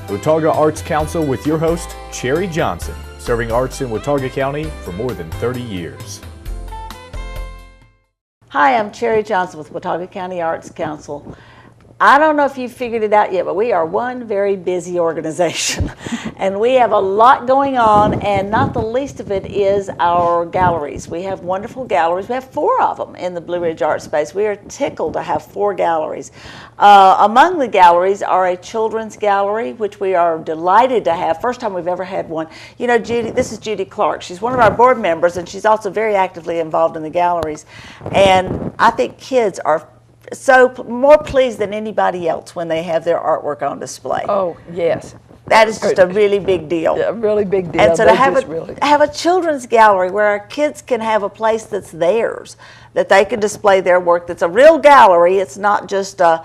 Watauga Arts Council with your host, Cherry Johnson, serving arts in Watauga County for more than 30 years. Hi, I'm Cherry Johnson with Watauga County Arts Council. I don't know if you've figured it out yet, but we are one very busy organization. And we have a lot going on, and not the least of it is our galleries. We have wonderful galleries. We have 4 of them in the Blue Ridge Art Space. We are tickled to have 4 galleries. Among the galleries are a children's gallery, which we are delighted to have. First time we've ever had one. You know, Judy, this is Judy Clarke. She's one of our board members, and she's also very actively involved in the galleries. And I think kids are so more pleased than anybody else when they have their artwork on display. Oh, yes. That is just a really big deal. A really big deal. And so to have a children's gallery where our kids can have a place that's theirs, that they can display their work, that's a real gallery. It's not just a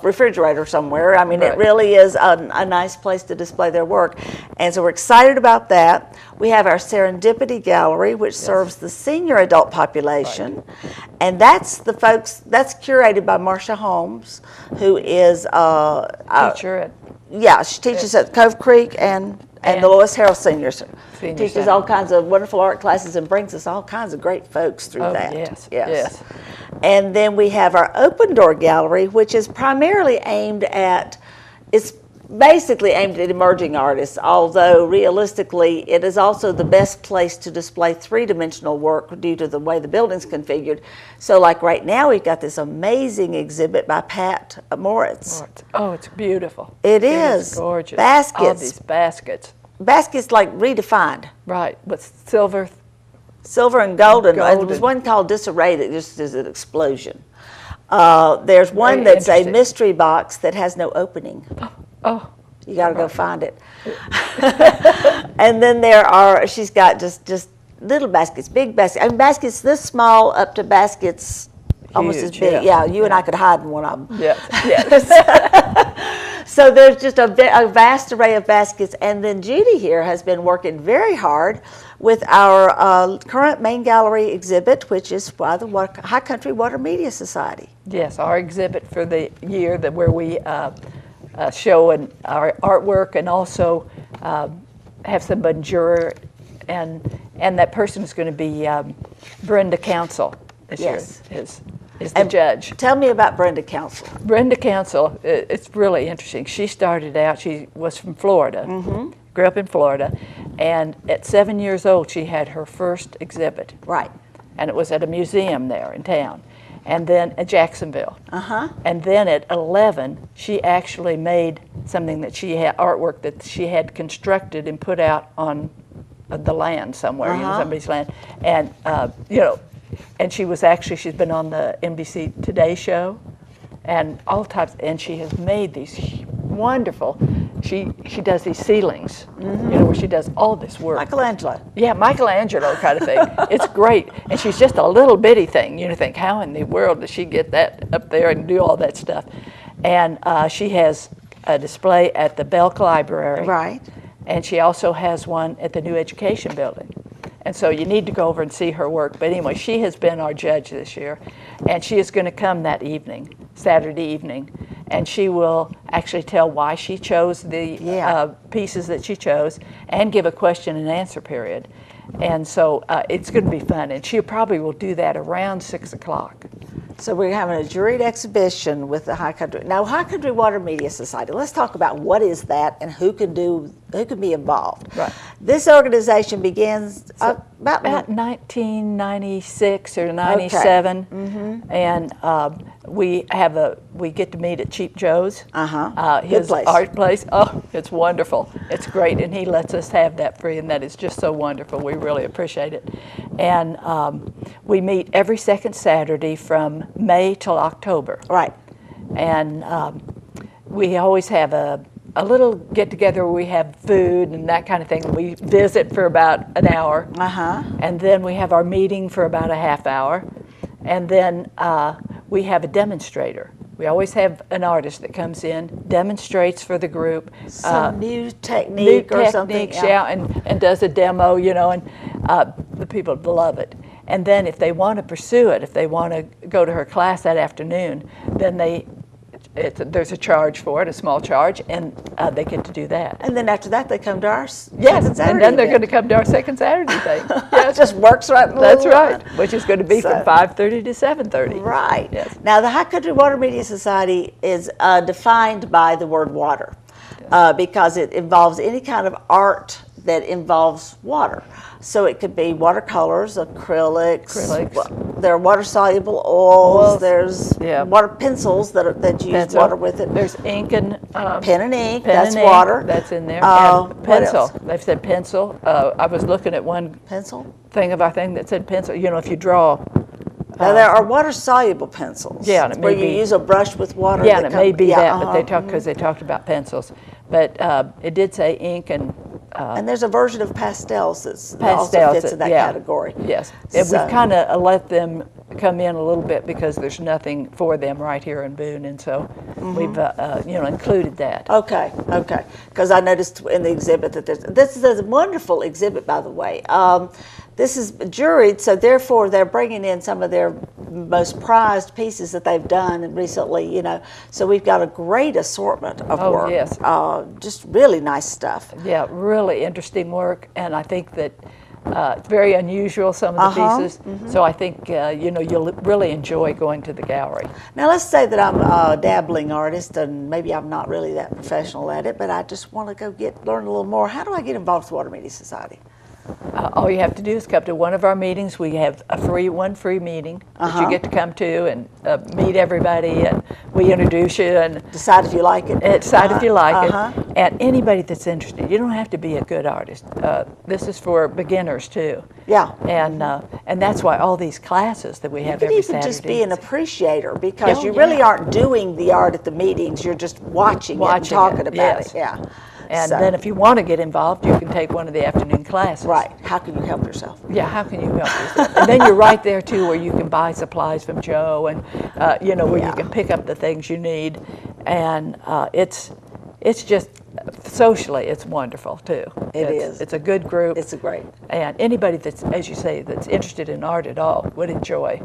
refrigerator somewhere. I mean, It really is a nice place to display their work. And so we're excited about that. We have our Serendipity Gallery, which serves the senior adult population. And that's that's curated by Marcia Holmes, who is teacher at she teaches at Cove Creek and the Lois Harrell Seniors. Teaches all kinds of wonderful art classes and brings us all kinds of great folks through that. Yes. And then we have our Open Door Gallery, which is primarily it's basically aimed at emerging artists, although realistically it is also the best place to display 3-dimensional work due to the way the building's configured. So like right now we've got this amazing exhibit by Pat Moritz. Oh, it's beautiful. It is gorgeous. Baskets. All these baskets. Baskets like redefined. Right, with silver and golden. There was one called Disarray that just is an explosion. There's one that's a mystery box that has no opening. Oh. You got to go find it. And then she's got just little baskets, big baskets. I mean, baskets this small up to baskets almost as big. Yeah, you and I could hide in one of them. Yes. So there's just a vast array of baskets. And then Judy here has been working very hard with our current main gallery exhibit, which is by the High Country Water Media Society. Yes, our exhibit for the year where we show our artwork and also have some bonjour, and that person is going to be Brenda Council this year. Is the judge. Tell me about Brenda Council. Brenda Council, it's really interesting. She started out, she was from Florida, grew up in Florida, and at 7 years old she had her first exhibit. Right. And it was at a museum there in town, and then at Jacksonville. And then at 11 she actually made something that she had, artwork that she had constructed and put out on the land somewhere, somebody's land, and and she's been on the NBC Today show and all types, and she has made these wonderful, she does these ceilings, where she does all this work. Michelangelo. Yeah, Michelangelo kind of thing. It's great. And she's just a little bitty thing. You think, how in the world does she get that up there and do all that stuff? And she has a display at the Belk Library. Right. And she also has one at the New Education Building. And so you need to go over and see her work. But anyway, she has been our judge this year. And she is going to come that evening, Saturday evening. And she will actually tell why she chose the pieces that she chose and give a question and answer period. And so it's going to be fun. And she probably will do that around 6 o'clock. So we're having a juried exhibition with the High Country. Now, High Country Water Media Society, let's talk about what is that and who can be involved. Right. This organization begins about 1996 or 97, and we get to meet at Cheap Joe's, his art place. Oh, it's wonderful. It's great, and he lets us have that free, and that is just so wonderful. We really appreciate it. And we meet every second Saturday from May till October. Right. And we always have a little get-together where we have food and that kind of thing. We visit for about an hour. And then we have our meeting for about a half hour. And then we have a demonstrator. We always have an artist that comes in, demonstrates for the group. Some new technique or something. And does a demo, and the people love it. And then if they want to pursue it, if they want to go to her class that afternoon, then they there's a charge for it, a small charge, and they get to do that. And then after that, they come to our Yes, and then they're going to come to our second Saturday thing. Yes. It just works right in the That's little right, line. which is going to be from 5:30 to 7:30. Right. Yes. Now, the High Country Water Media Society is defined by the word water because it involves any kind of art that involves water. So it could be watercolors, acrylics. There are water-soluble oils. There's water pencils that use water with it. There's ink and pen and ink. That's water. That's in there. And pencil. They've said pencil. I was looking at one thing of our thing that said pencil. You know, if you draw. Now, there are water-soluble pencils. Yeah, and it may where you use a brush with water. Yeah, and it may be that, but they talked about pencils. But it did say ink and there's a version of pastels that also fits in that category. Yes, and we've kind of let them come in a little bit because there's nothing for them right here in Boone, and so we've included that. Okay. Because I noticed in the exhibit that this is a wonderful exhibit, by the way. This is juried, so therefore they're bringing in some of their most prized pieces that they've done recently, So we've got a great assortment of work. Yes. Just really nice stuff. Yeah, really interesting work, and I think that it's very unusual, some of the pieces. So I think, you'll really enjoy going to the gallery. Now let's say that I'm a dabbling artist, and maybe I'm not really that professional at it, but I just want to go learn a little more. How do I get involved with Water Media Society? All you have to do is come to one of our meetings. We have one free meeting that you get to come to and meet everybody, and we introduce you and decide if you like it. Decide if you like it. And anybody that's interested. You don't have to be a good artist. This is for beginners too. Yeah. And that's why all these classes that we have every Saturday. You could even just be an appreciator because you really aren't doing the art at the meetings. You're just watching it and talking about it. Yeah. And then if you want to get involved, you can take one of the afternoon classes. Right. How can you help yourself? Yeah, how can you help yourself? And then you're right there, too, where you can buy supplies from Joe and, where you can pick up the things you need. And it's just, socially, it's wonderful, too. It is. It's a good group. It's a great. And anybody that's, as you say, that's interested in art at all would enjoy.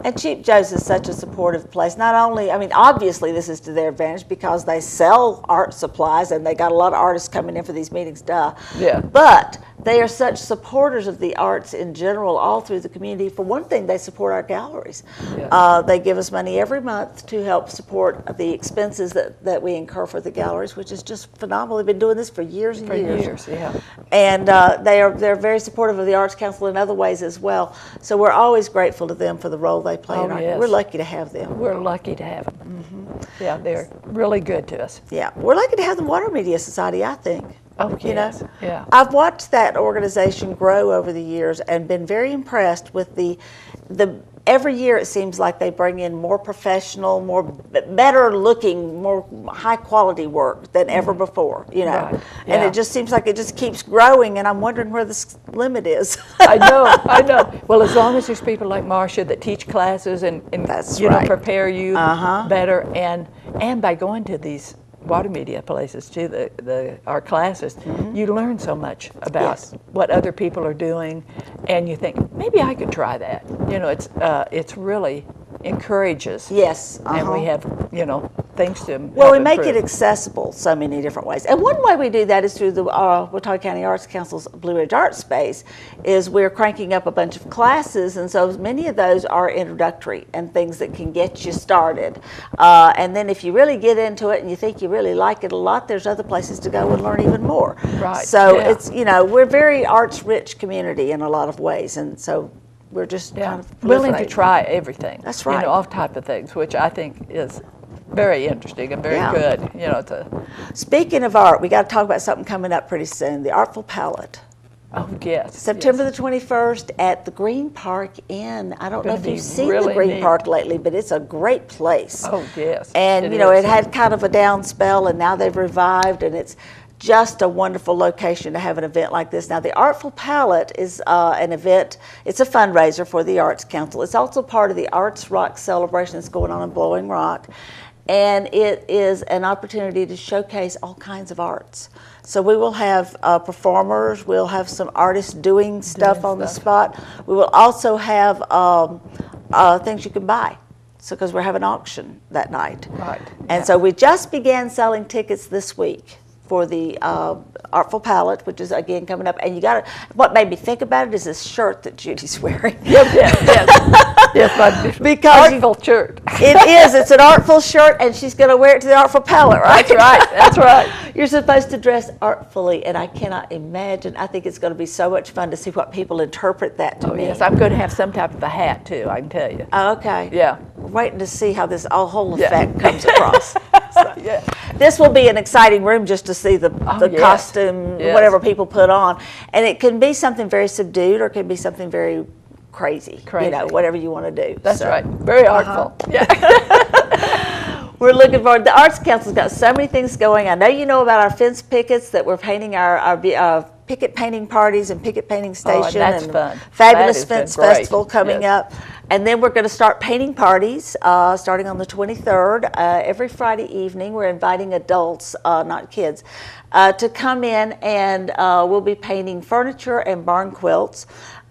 And Cheap Joe's is such a supportive place. Not only, obviously this is to their advantage because they sell art supplies and they got a lot of artists coming in for these meetings, Yeah. But they are such supporters of the arts in general all through the community. For one thing, they support our galleries. Yeah. They give us money every month to help support the expenses that we incur for the galleries, which is just phenomenal. They've been doing this for years and years. For years, yeah. And they're very supportive of the Arts Council in other ways as well. So we're always grateful to them for the role they play in our. Yes. We're lucky to have them. We're lucky to have them. Yeah, they're really good to us. Yeah, we're lucky to have the Water Media Society, I think. Oh, yes. Yeah. I've watched that organization grow over the years and been very impressed with the every year it seems like they bring in more professional, more better looking, more high quality work than ever before, Right. Yeah. And it just seems like it just keeps growing, and I'm wondering where the limit is. I know. Well, as long as there's people like Marcia that teach classes and That's prepare you better, and by going to these water media places too, our classes, you learn so much about what other people are doing, and you think maybe I could try that. It's really encourages. Yes. And we have things to Well, we help make it improve. accessible so many different ways. And one way we do that is through the Watauga County Arts Council's Blue Ridge Art Space, is we're cranking up a bunch of classes, and so many of those are introductory and things that can get you started. And then if you really get into it and you think you really like it a lot, there's other places to go and learn even more. Right. So Yeah. it's, we're a very arts-rich community in a lot of ways, and so we're just kind of willing to proliferating. try everything. That's right. All type of things, which I think is very interesting and very good. Speaking of art, we got to talk about something coming up pretty soon, the Artful Palette. Oh, yes. September the 21st at the Green Park Inn. I don't know if you've seen really the Green neat. Park lately, but it's a great place. Oh, yes. And, it had kind of a down spell, and now they've revived, and it's just a wonderful location to have an event like this. Now, the Artful Palette is an event. It's a fundraiser for the Arts Council. It's also part of the Arts Rock celebration that's going on in Blowing Rock. And it is an opportunity to showcase all kinds of arts. So we will have performers, we'll have some artists doing stuff on the spot. We will also have things you can buy. So because we're having an auction that night. Right. And so we just began selling tickets this week for the Artful Palette, which is again coming up. And you got to, what made me think about it is this shirt that Judy's wearing. Yes, my Because artful shirt. It is. It's an artful shirt, and she's going to wear it to the Artful Palette, right? That's right. That's right. You're supposed to dress artfully, and I cannot imagine. I think it's going to be so much fun to see what people interpret that to mean. Yes, I'm going to have some type of a hat too, I can tell you. Oh, okay. Yeah. We're waiting to see how this whole effect comes across. Yeah. This will be an exciting room just to see the yes. costume, Yes. whatever people put on. And it can be something very subdued, or it can be something very crazy. You know, whatever you want to do. That's right. Very artful. Yeah. We're looking forward. The Arts Council's got so many things going. I know you know about our fence pickets, that we're painting our picket painting parties and picket painting station. And that's and fun. Fabulous That Fence has been great. Festival coming Yes. up. And then we're going to start painting parties starting on the 23rd. Every Friday evening, we're inviting adults, not kids, to come in, and we'll be painting furniture and barn quilts.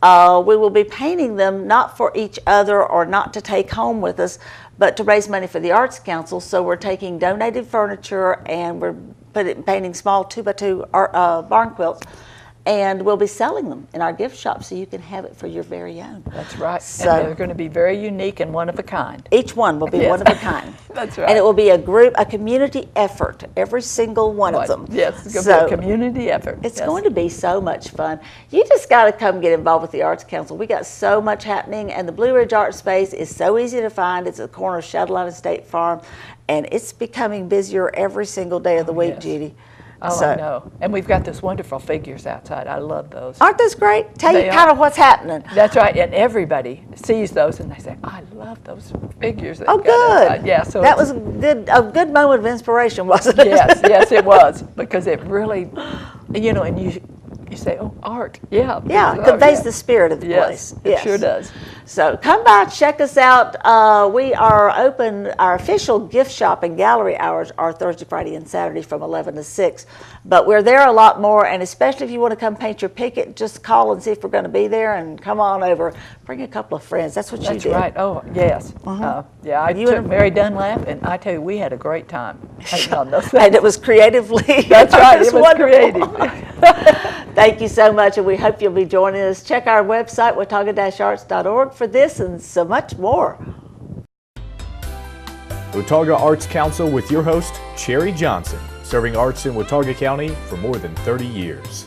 We will be painting them not for each other or not to take home with us, but to raise money for the Arts Council. So we're taking donated furniture, and we're painting small 2x2 barn quilts, and we'll be selling them in our gift shop so you can have it for your very own. That's right. So and they're going to be very unique and one of a kind. Each one will be one of a kind. That's right. And it will be a community effort, every single one of them. Yes, it's going to be a community effort. It's going to be so much fun. You just got to come get involved with the Arts Council. We got so much happening, and the Blue Ridge Art Space is so easy to find. It's at the corner of Shadow Line and State Farm, and it's becoming busier every single day of the week, yes. Judy. Oh, So- I know. And we've got those wonderful figures outside. I love those. Aren't those great? Tell They you are. kind of what's happening. That's right. And everybody sees those and they say, I love those figures. Oh, good. Yeah. So that it's- was a good moment of inspiration, wasn't it? yes, it was, because it really, and you say, oh, art. Yeah. Yeah, Oh, conveys yeah. the spirit of the Yes, place. it sure does. So come by, check us out. We are open. Our official gift shop and gallery hours are Thursday, Friday, and Saturday from 11 to 6. But we're there a lot more, and especially if you want to come paint your picket, just call and see if we're going to be there, and come on over. Bring a couple of friends. That's what you That's did. right. Oh, yes. Yeah, I You took and- Mary Dunlap, and I tell you, we had a great time. painting on those And it was creatively. That's right. It was wonderful. creative. Thank you so much, and we hope you'll be joining us. Check our website, watauga-arts.org, for this and so much more. Watauga Arts Council with your host, Cherry Johnson, serving arts in Watauga County for more than 30 years.